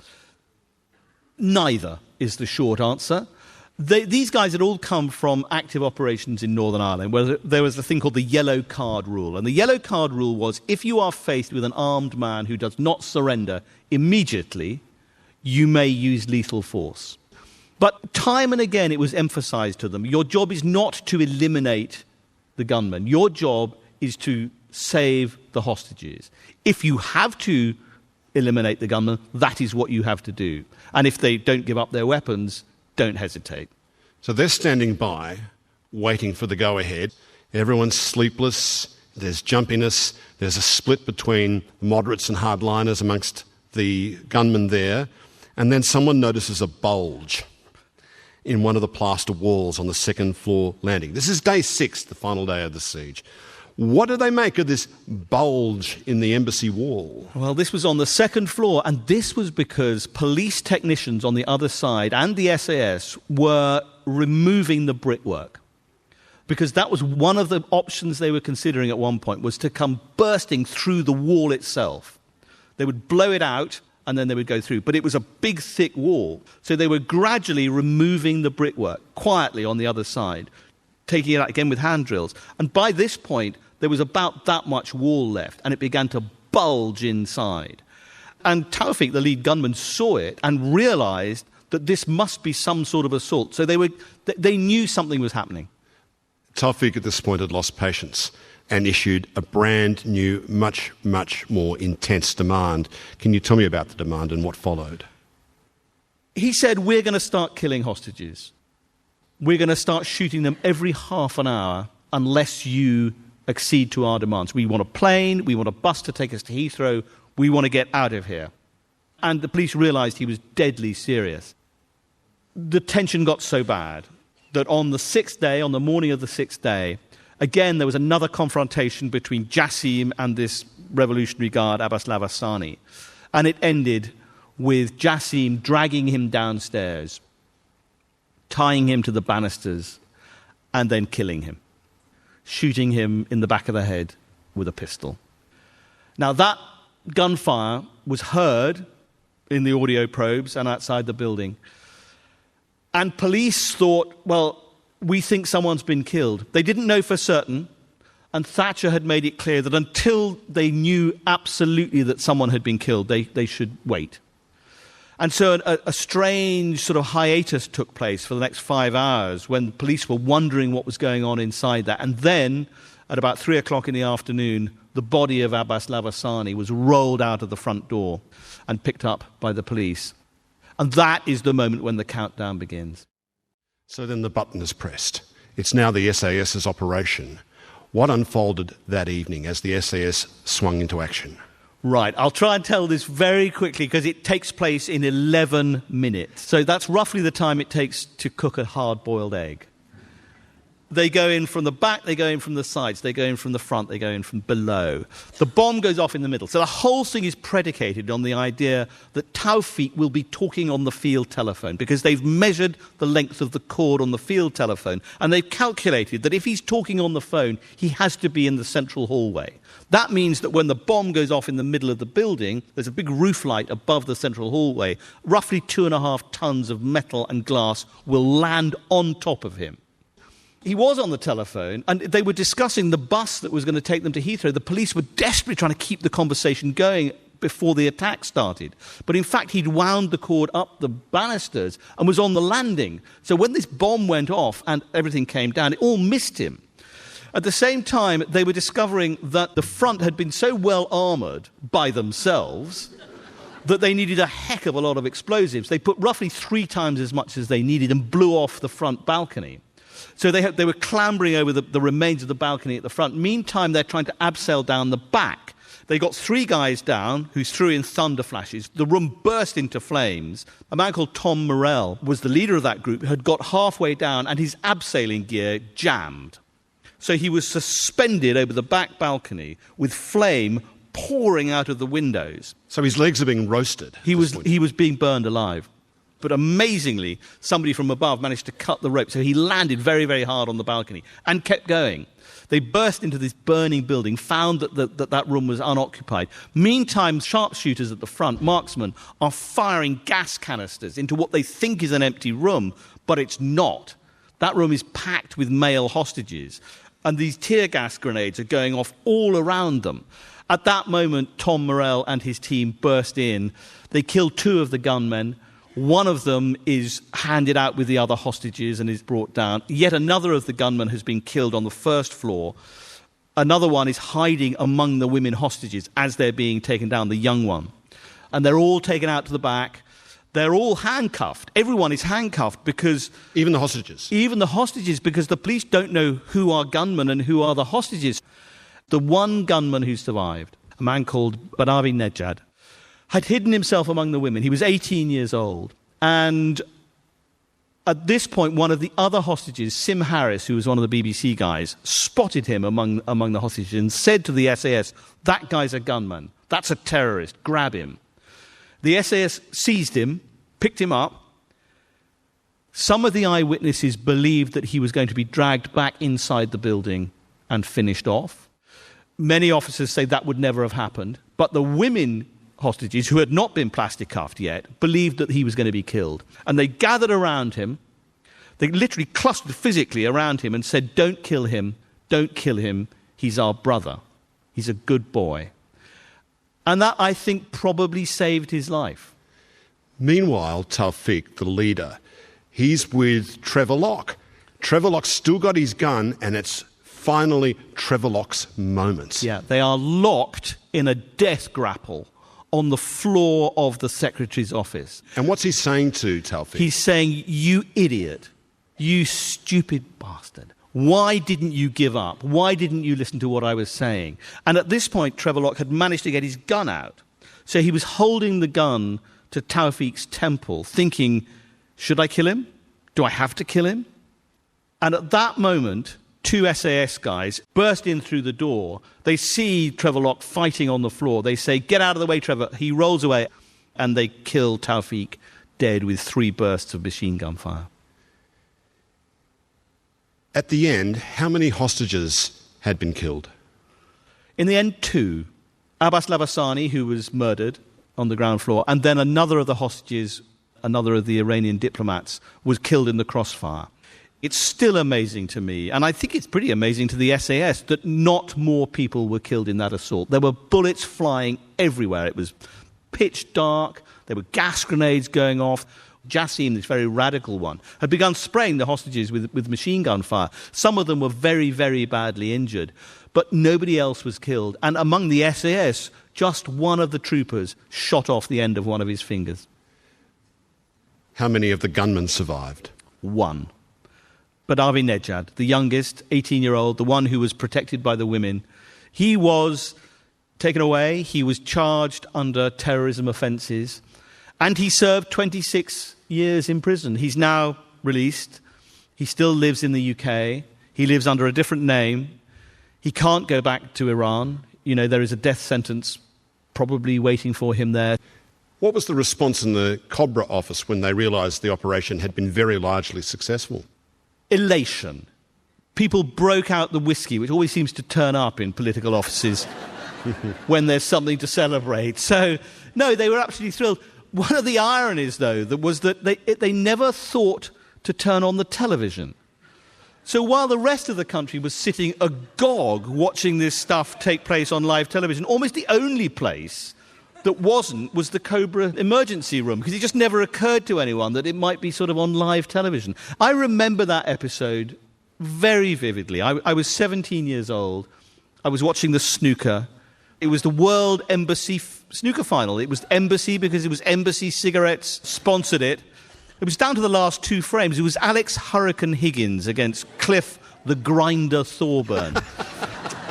[SPEAKER 3] Neither is the short answer. These guys had all come from active operations in Northern Ireland, where there was a thing called the yellow card rule. And the yellow card rule was, if you are faced with an armed man who does not surrender immediately, you may use lethal force. But time and again it was emphasized to them, your job is not to eliminate the gunman. Your job is to save the hostages. If you have to eliminate the gunman, that is what you have to do. And if they don't give up their weapons, don't hesitate.
[SPEAKER 2] So they're standing by, waiting for the go-ahead. Everyone's sleepless, there's jumpiness, there's a split between moderates and hardliners amongst the gunmen there, and then someone notices a bulge in one of the plaster walls on the second floor landing. This is day 6, the final day of the siege. What do they make of this bulge in the embassy wall?
[SPEAKER 3] Well, this was on the second floor, and this was because police technicians on the other side and the SAS were removing the brickwork. Because that was one of the options they were considering at one point, was to come bursting through the wall itself. They would blow it out, and then they would go through. But it was a big, thick wall. So they were gradually removing the brickwork, quietly on the other side, taking it out again with hand drills. And by this point, there was about that much wall left, and it began to bulge inside. And Taufik, the lead gunman, saw it and realized that this must be some sort of assault. So they knew something was happening.
[SPEAKER 2] Taufik at this point had lost patience and issued a brand new, much, much more intense demand. Can you tell me about the demand and what followed?
[SPEAKER 3] He said, we're going to start killing hostages. We're going to start shooting them every half an hour unless you accede to our demands. We want a plane, we want a bus to take us to Heathrow, we want to get out of here. And the police realized he was deadly serious. The tension got so bad that on the 6th day, on the morning of the 6th day, again, there was another confrontation between Jassim and this Revolutionary Guard, Abbas Lavasani. And it ended with Jassim dragging him downstairs, tying him to the banisters, and then killing him, shooting him in the back of the head with a pistol. Now, that gunfire was heard in the audio probes and outside the building. And police thought, well, we think someone's been killed. They didn't know for certain, and Thatcher had made it clear that until they knew absolutely that someone had been killed, they should wait. And so a strange sort of hiatus took place for the next 5 hours when police were wondering what was going on inside that. And then, at about 3 o'clock in the afternoon, the body of Abbas Lavasani was rolled out of the front door and picked up by the police. And that is the moment when the countdown begins.
[SPEAKER 2] So then the button is pressed. It's now the SAS's operation. What unfolded that evening as the SAS swung into action?
[SPEAKER 3] Right, I'll try and tell this very quickly because it takes place in 11 minutes. So that's roughly the time it takes to cook a hard-boiled egg. They go in from the back, they go in from the sides, they go in from the front, they go in from below. The bomb goes off in the middle. So the whole thing is predicated on the idea that Tawfiq will be talking on the field telephone because they've measured the length of the cord on the field telephone and they've calculated that if he's talking on the phone, he has to be in the central hallway. That means that when the bomb goes off in the middle of the building, there's a big roof light above the central hallway. Roughly 2.5 tons of metal and glass will land on top of him. He was on the telephone, and they were discussing the bus that was going to take them to Heathrow. The police were desperately trying to keep the conversation going before the attack started. But in fact, he'd wound the cord up the banisters and was on the landing. So when this bomb went off and everything came down, it all missed him. At the same time, they were discovering that the front had been so well armoured by themselves that they needed a heck of a lot of explosives. They put roughly 3 times as much as they needed and blew off the front balcony. So they were clambering over the remains of the balcony at the front. Meantime, they're trying to abseil down the back. They got 3 guys down who threw in thunder flashes. The room burst into flames. A man called Tom Morell was the leader of that group, had got halfway down and his abseiling gear jammed. So he was suspended over the back balcony with flame pouring out of the windows.
[SPEAKER 2] So his legs are being roasted.
[SPEAKER 3] He was being burned alive. But amazingly, somebody from above managed to cut the rope, so he landed very, very hard on the balcony and kept going. They burst into this burning building, found that room was unoccupied. Meantime, sharpshooters at the front, marksmen, are firing gas canisters into what they think is an empty room, but it's not. That room is packed with male hostages, and these tear gas grenades are going off all around them. At that moment, Tom Morell and his team burst in. They killed 2 of the gunmen. One of them is handed out with the other hostages and is brought down. Yet another of the gunmen has been killed on the first floor. Another one is hiding among the women hostages as they're being taken down, the young one. And they're all taken out to the back. They're all handcuffed. Everyone is handcuffed because...
[SPEAKER 2] Even the hostages?
[SPEAKER 3] Even the hostages, because the police don't know who are gunmen and who are the hostages. The one gunman who survived, a man called Banavi Nejad, had hidden himself among the women. He was 18 years old. And at this point, one of the other hostages, Sim Harris, who was one of the BBC guys, spotted him among the hostages and said to the SAS, "That guy's a gunman. That's a terrorist. Grab him." The SAS seized him, picked him up. Some of the eyewitnesses believed that he was going to be dragged back inside the building and finished off. Many officers say that would never have happened. But the women hostages, who had not been plastic cuffed yet, believed that he was going to be killed. And they gathered around him. They literally clustered physically around him and said, "Don't kill him. Don't kill him. He's our brother. He's a good boy." And that, I think, probably saved his life.
[SPEAKER 2] Meanwhile, Tawfiq, the leader, he's with Trevor Locke. Trevor Locke's still got his gun, and it's finally Trevor Locke's moment.
[SPEAKER 3] Yeah, they are locked in a death grapple on the floor of the secretary's office.
[SPEAKER 2] And what's he saying to Tawfiq?
[SPEAKER 3] He's saying, "You idiot, you stupid bastard. Why didn't you give up? Why didn't you listen to what I was saying?" And at this point, Trevor Locke had managed to get his gun out. So he was holding the gun to Tawfiq's temple, thinking, should I kill him? Do I have to kill him? And at that moment, 2 SAS guys burst in through the door. They see Trevor Locke fighting on the floor. They say, "Get out of the way, Trevor." He rolls away, and they kill Tawfiq dead with 3 bursts of machine gun fire.
[SPEAKER 2] At the end, how many hostages had been killed?
[SPEAKER 3] In the end, 2. Abbas Labasani, who was murdered on the ground floor, and then another of the hostages, another of the Iranian diplomats, was killed in the crossfire. It's still amazing to me, and I think it's pretty amazing to the SAS, that not more people were killed in that assault. There were bullets flying everywhere. It was pitch dark. There were gas grenades going off. Jassim, this very radical one, had begun spraying the hostages with machine gun fire. Some of them were very, very badly injured, but nobody else was killed. And among the SAS, just one of the troopers shot off the end of one of his fingers.
[SPEAKER 2] How many of the gunmen survived?
[SPEAKER 3] 1. Banavi Nejad, the youngest, 18-year-old, the one who was protected by the women, he was taken away. He was charged under terrorism offences, and he served 26 years in prison. He's now released. He still lives in the UK. He lives under a different name. He can't go back to Iran. There is a death sentence probably waiting for him there.
[SPEAKER 2] What was the response in the Cobra office when they realised the operation had been very largely successful?
[SPEAKER 3] Elation. People broke out the whiskey, which always seems to turn up in political offices when there's something to celebrate. So, no, they were absolutely thrilled. One of the ironies, though, was that they never thought to turn on the television. So while the rest of the country was sitting agog watching this stuff take place on live television, almost the only place that wasn't was the Cobra emergency room, because it just never occurred to anyone that it might be sort of on live television. I remember that episode very vividly. I was 17 years old. I was watching the snooker. It was the World Embassy snooker final. It was Embassy because it was Embassy Cigarettes sponsored it. It was down to the last two frames. It was Alex Hurricane Higgins against Cliff the Grinder Thorburn.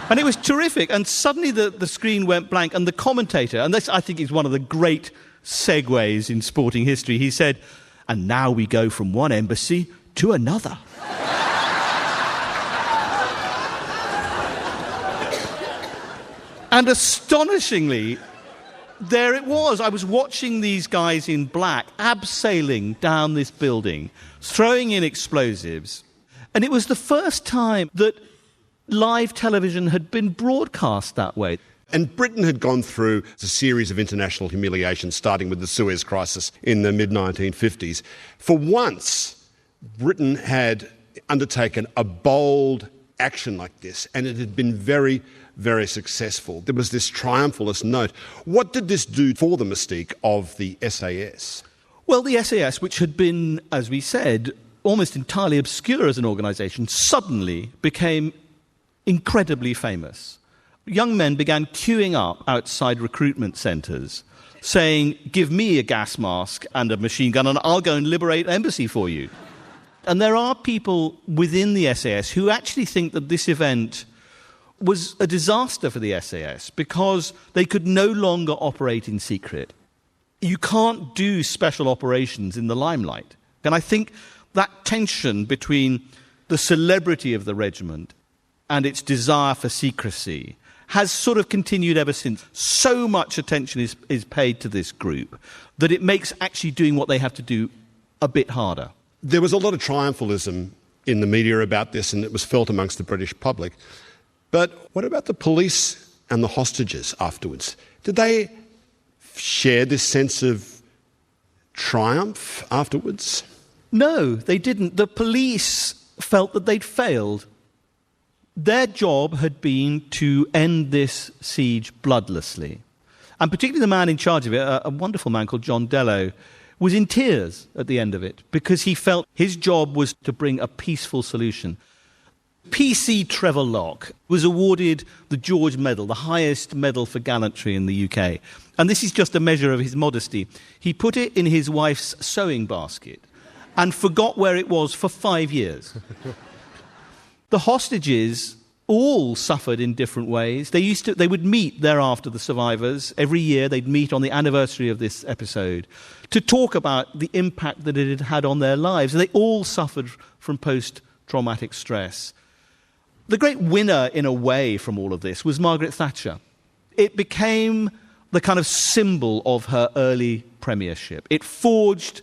[SPEAKER 3] And it was terrific. And suddenly the screen went blank, and the commentator, and this I think is one of the great segues in sporting history, he said, "And now we go from one embassy to another." And astonishingly, there it was. I was watching these guys in black abseiling down this building, throwing in explosives. And it was the first time that live television had been broadcast that way.
[SPEAKER 2] And Britain had gone through a series of international humiliations, starting with the Suez Crisis in the mid-1950s. For once, Britain had undertaken a bold action like this, and it had been very, very successful. There was this triumphalist note. What did this do for the mystique of the SAS?
[SPEAKER 3] Well, the SAS, which had been, as we said, almost entirely obscure as an organisation, suddenly became incredibly famous. Young men began queuing up outside recruitment centres, saying, "Give me a gas mask and a machine gun and I'll go and liberate an embassy for you." And there are people within the SAS who actually think that this event was a disaster for the SAS because they could no longer operate in secret. You can't do special operations in the limelight. And I think that tension between the celebrity of the regiment and its desire for secrecy has sort of continued ever since. So much attention is paid to this group that it makes actually doing what they have to do a bit harder.
[SPEAKER 2] There was a lot of triumphalism in the media about this, and it was felt amongst the British public. But what about the police and the hostages afterwards? Did they share this sense of triumph afterwards?
[SPEAKER 3] No, they didn't. The police felt that they'd failed. Their job had been to end this siege bloodlessly. And particularly the man in charge of it, a wonderful man called John Dello, was in tears at the end of it because he felt his job was to bring a peaceful solution. PC Trevor Locke was awarded the George Medal, the highest medal for gallantry in the UK. And this is just a measure of his modesty. He put it in his wife's sewing basket and forgot where it was for 5 years. The hostages all suffered in different ways. They would meet thereafter, the survivors. Every year they'd meet on the anniversary of this episode to talk about the impact that it had had on their lives. And they all suffered from post-traumatic stress. The great winner, in a way, from all of this was Margaret Thatcher. It became the kind of symbol of her early premiership. It forged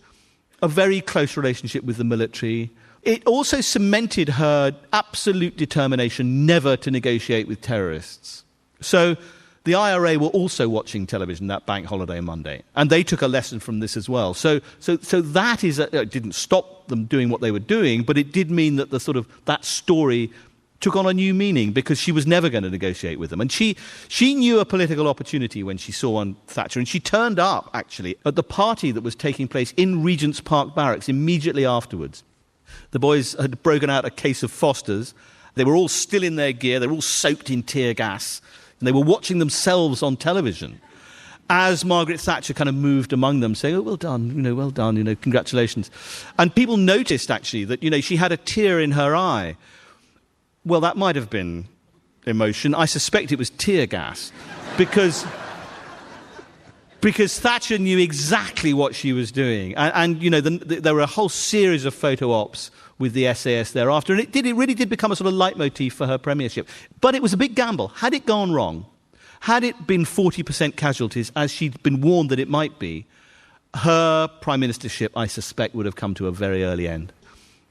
[SPEAKER 3] a very close relationship with the military. It also cemented her absolute determination never to negotiate with terrorists. So the IRA were also watching television that bank holiday Monday, and they took a lesson from this as well. So that is it didn't stop them doing what they were doing, but it did mean that that story took on a new meaning because she was never going to negotiate with them. And she knew a political opportunity when she saw on Thatcher, and she turned up, actually, at the party that was taking place in Regent's Park Barracks immediately afterwards. The boys had broken out a case of Foster's. They were all still in their gear. They were all soaked in tear gas. And they were watching themselves on television as Margaret Thatcher kind of moved among them, saying, "Oh, well done, congratulations." And people noticed, actually, that, she had a tear in her eye. Well, that might have been emotion. I suspect it was tear gas. because Thatcher knew exactly what she was doing. And there were a whole series of photo ops with the SAS thereafter, and it really did become a sort of leitmotif for her premiership. But it was a big gamble. Had it gone wrong, had it been 40% casualties, as she'd been warned that it might be, her prime ministership, I suspect, would have come to a very early end.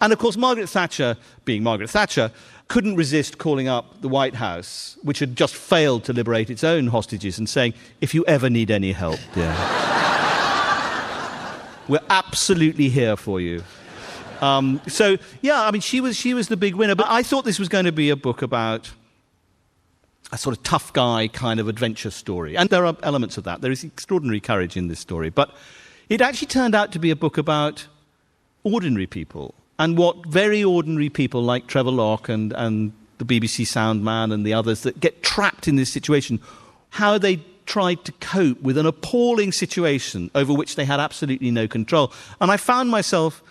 [SPEAKER 3] And, of course, Margaret Thatcher, being Margaret Thatcher, couldn't resist calling up the White House, which had just failed to liberate its own hostages, and saying, if you ever need any help, dear, we're absolutely here for you. She was the big winner. But I thought this was going to be a book about a sort of tough guy kind of adventure story. And there are elements of that. There is extraordinary courage in this story. But it actually turned out to be a book about ordinary people and what very ordinary people like Trevor Locke and the BBC sound man and the others that get trapped in this situation, how they tried to cope with an appalling situation over which they had absolutely no control. And I found myself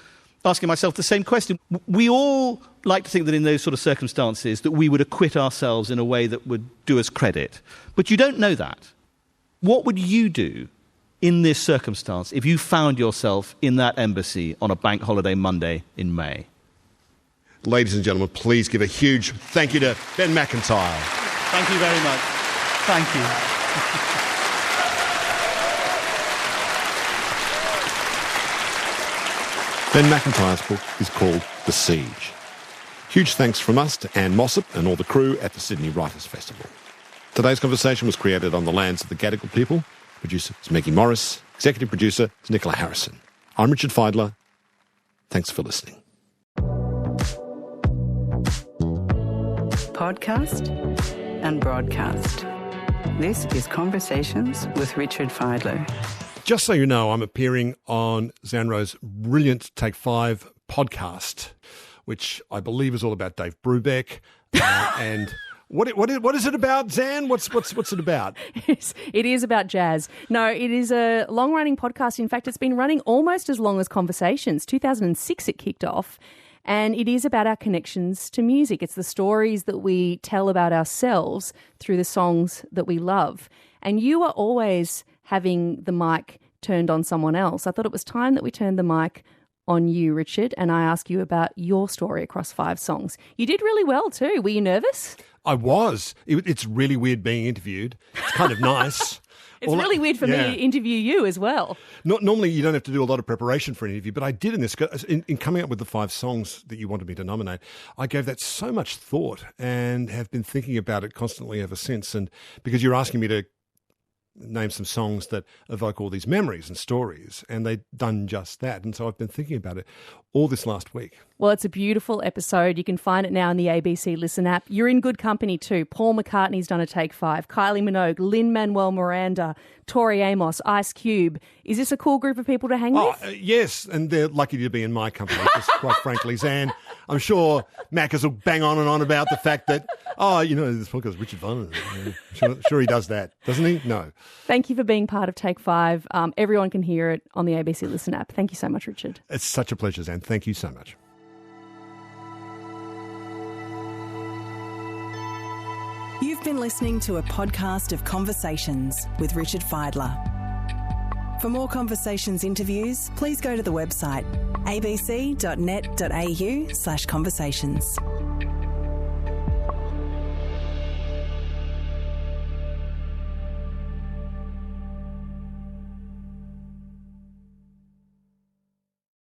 [SPEAKER 3] asking myself the same question. We all like to think that in those sort of circumstances that we would acquit ourselves in a way that would do us credit. But you don't know that. What would you do in this circumstance if you found yourself in that embassy on a bank holiday Monday in May?
[SPEAKER 2] Ladies and gentlemen, please give a huge thank you to Ben McIntyre.
[SPEAKER 3] Thank you very much. Thank you.
[SPEAKER 2] Ben McIntyre's book is called The Siege. Huge thanks from us to Anne Mossop and all the crew at the Sydney Writers' Festival. Today's conversation was created on the lands of the Gadigal people. Producer is Maggie Morris. Executive producer is Nicola Harrison. I'm Richard Feidler. Thanks for listening.
[SPEAKER 4] Podcast and broadcast. This is Conversations with Richard Feidler.
[SPEAKER 2] Just so you know, I'm appearing on Zanro's brilliant Take 5 podcast, which I believe is all about Dave Brubeck. And what is it about, Zan? What's it about?
[SPEAKER 5] It is about jazz. No, it is a long-running podcast. In fact, it's been running almost as long as Conversations. 2006 it kicked off. And it is about our connections to music. It's the stories that we tell about ourselves through the songs that we love. And you are always having the mic turned on someone else. I thought it was time that we turned the mic on you, Richard, and I ask you about your story across 5 songs. You did really well too. Were you nervous?
[SPEAKER 2] I was. It's really weird being interviewed. It's kind of nice.
[SPEAKER 5] It's really weird for me to interview you as well.
[SPEAKER 2] Normally you don't have to do a lot of preparation for an interview, but I did in this. In coming up with the 5 songs that you wanted me to nominate, I gave that so much thought and have been thinking about it constantly ever since. And because you're asking me to name some songs that evoke all these memories and stories, and they've done just that. And so I've been thinking about it all this last week.
[SPEAKER 5] Well, it's a beautiful episode. You can find it now in the ABC Listen app. You're in good company too. Paul McCartney's done a Take 5. Kylie Minogue, Lin-Manuel Miranda, Tori Amos, Ice Cube. Is this a cool group of people to hang with?
[SPEAKER 2] Yes, and they're lucky to be in my company, because quite frankly, Zan, I'm sure Macca's will bang on and on about the fact that, this podcast is Richard Feidler. Sure he does that, doesn't he? No.
[SPEAKER 5] Thank you for being part of Take 5. Everyone can hear it on the ABC Listen app. Thank you so much, Richard.
[SPEAKER 2] It's such a pleasure, Zan. Thank you so much.
[SPEAKER 1] You've been listening to a podcast of Conversations with Richard Feidler. For more Conversations interviews, please go to the website abc.net.au/conversations.